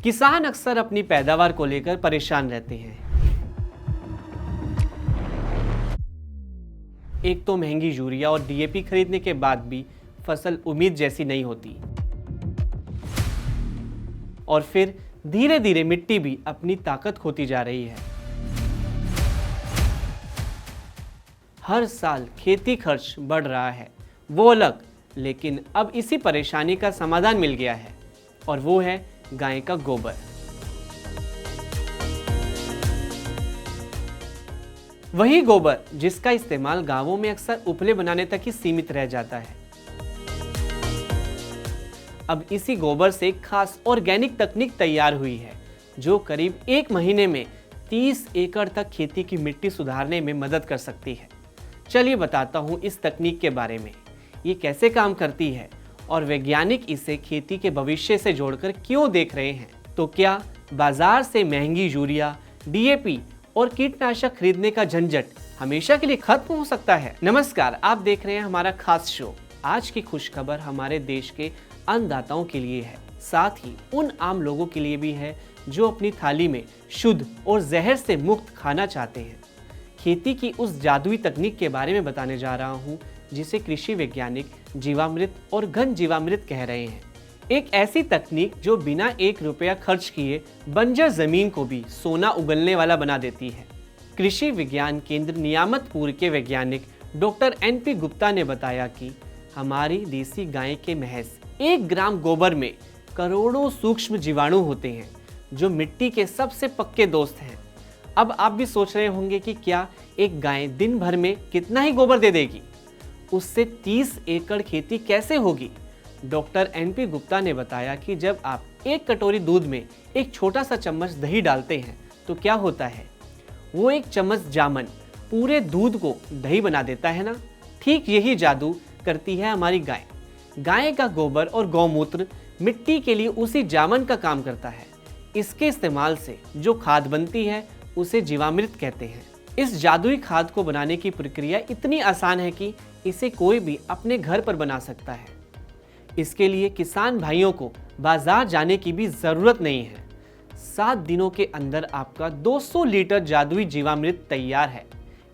किसान अक्सर अपनी पैदावार को लेकर परेशान रहते हैं। एक तो महंगी यूरिया और डीएपी खरीदने के बाद भी फसल उम्मीद जैसी नहीं होती, और फिर धीरे धीरे मिट्टी भी अपनी ताकत खोती जा रही है। हर साल खेती खर्च बढ़ रहा है, वो अलग, लेकिन अब इसी परेशानी का समाधान मिल गया है, और वो है गाय का गोबर। वही गोबर जिसका इस्तेमाल गांवों में अक्सर उपले बनाने तक ही सीमित रह जाता है। अब इसी गोबर से एक खास ऑर्गेनिक तकनीक तैयार हुई है जो करीब 1 महीने में 30 एकड़ तक खेती की मिट्टी सुधारने में मदद कर सकती है। चलिए बताता हूँ इस तकनीक के बारे में, ये कैसे काम करती है और वैज्ञानिक इसे खेती के भविष्य से जोड़कर क्यों देख रहे हैं। तो क्या बाजार से महंगी यूरिया, डीएपी और कीटनाशक खरीदने का झंझट हमेशा के लिए खत्म हो सकता है? नमस्कार, आप देख रहे हैं हमारा खास शो। आज की खुशखबर हमारे देश के अन्नदाताओं के लिए है, साथ ही उन आम लोगों के लिए भी है जो अपनी थाली में शुद्ध और जहर से मुक्त खाना चाहते हैं। खेती की उस जादुई तकनीक के बारे में बताने जा रहा हूँ जिसे कृषि वैज्ञानिक जीवामृत और घन जीवामृत कह रहे हैं। एक ऐसी तकनीक जो बिना 1 रुपया खर्च किए बंजर जमीन को भी सोना उगलने वाला बना देती है। कृषि विज्ञान केंद्र नियामतपुर के वैज्ञानिक डॉक्टर NP गुप्ता ने बताया कि हमारी देसी गाय के महज 1 ग्राम गोबर में करोड़ों सूक्ष्म जीवाणु होते हैं जो मिट्टी के सबसे पक्के दोस्त हैं। अब आप भी सोच रहे होंगे कि क्या एक गाय दिन भर में कितना ही गोबर दे देगी? उससे 30 एकड़ खेती कैसे होगी? डॉक्टर NP गुप्ता ने बताया कि जब आप 1 कटोरी दूध में एक छोटा सा चम्मच दही डालते हैं तो क्या होता है, वो 1 चम्मच जामन पूरे दूध को दही बना देता है ना। ठीक यही जादू करती है हमारी गाय। गाय का गोबर और गौमूत्र मिट्टी के लिए उसी जामन का काम करता है। इसके इस्तेमाल से जो खाद बनती है उसे जीवामृत कहते हैं। इस जादुई खाद को बनाने की प्रक्रिया इतनी आसान है कि इसे कोई भी अपने घर पर बना सकता है। इसके लिए किसान भाइयों को बाजार जाने की भी जरूरत नहीं है। 7 दिनों के अंदर आपका 200 लीटर जादुई जीवामृत तैयार है।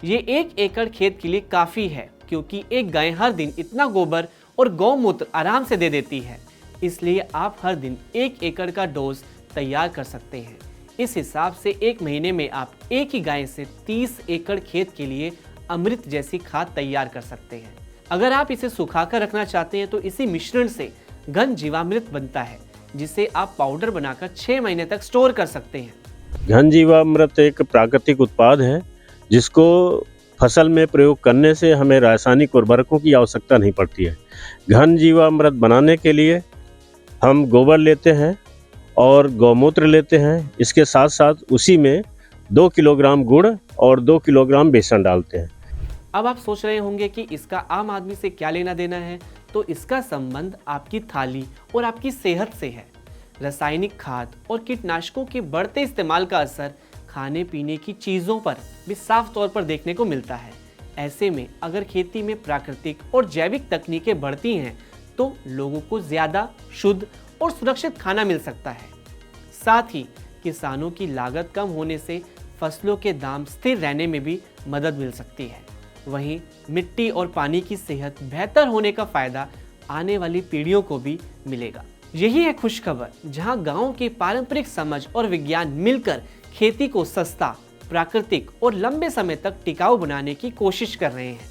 ये 1 एकड़ खेत के लिए काफी है, क्योंकि एक गाय हर दिन इतना गोबर और गौमूत्र आराम से दे देती है। इसलिए आप हर दिन 1 एकड़ का डोज तैयार कर सकते हैं। इस हिसाब से 1 महीने में आप एक ही गाय से 30 एकड़ खेत के लिए अमृत जैसी खाद तैयार कर सकते हैं। अगर आप इसे सुखाकर रखना चाहते हैं तो इसी मिश्रण से घन जीवामृत बनता है, जिसे आप पाउडर बनाकर 6 महीने तक स्टोर कर सकते हैं। घन जीवामृत एक प्राकृतिक उत्पाद है जिसको फसल में प्रयोग करने से हमें रासायनिक उर्वरकों की आवश्यकता नहीं पड़ती है। घन जीवामृत बनाने के लिए हम गोबर लेते हैं और गौमूत्र लेते हैं। इसके साथ साथ उसी में 2 किलोग्राम गुड़ और 2 किलोग्राम बेसन डालते हैं। अब आप सोच रहे होंगे कि इसका आम आदमी से क्या लेना देना है, तो इसका संबंध आपकी थाली और आपकी सेहत से है। रासायनिक खाद और कीटनाशकों के बढ़ते इस्तेमाल का असर खाने पीने की चीज़ों पर भी साफ तौर पर देखने को मिलता है। ऐसे में अगर खेती में प्राकृतिक और जैविक तकनीकें बढ़ती हैं तो लोगों को ज़्यादा शुद्ध और सुरक्षित खाना मिल सकता है। साथ ही किसानों की लागत कम होने से फसलों के दाम स्थिर रहने में भी मदद मिल सकती है। वहीं मिट्टी और पानी की सेहत बेहतर होने का फायदा आने वाली पीढ़ियों को भी मिलेगा। यही है खुशखबर, जहां गांव की पारंपरिक समझ और विज्ञान मिलकर खेती को सस्ता, प्राकृतिक और लंबे समय तक टिकाऊ बनाने की कोशिश कर रहे हैं।